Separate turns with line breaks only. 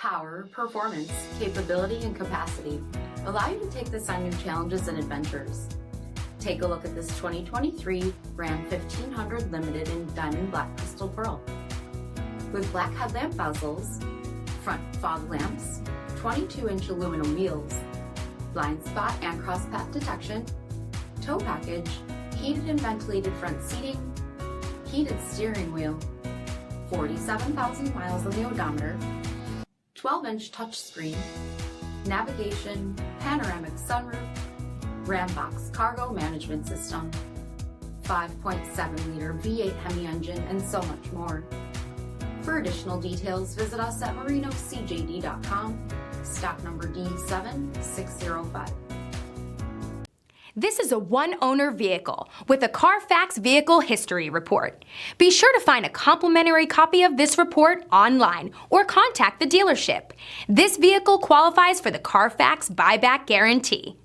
Power, performance, capability, and capacity allow you to take this on new challenges and adventures. Take a look at this 2023 Ram 1500 Limited in Diamond Black Crystal Pearl. With black headlamp bezels, front fog lamps, 22-inch aluminum wheels, blind spot and cross path detection, tow package, heated and ventilated front seating, heated steering wheel, 47,000 miles on the odometer, 12-inch touchscreen, navigation, panoramic sunroof, Ram box cargo management system, 5.7-liter V8 HEMI engine, and so much more. For additional details, visit us at marinocjd.com, stock number D7605.
This is a one-owner vehicle with a Carfax Vehicle History Report. Be sure to find a complimentary copy of this report online or contact the dealership. This vehicle qualifies for the Carfax Buyback Guarantee.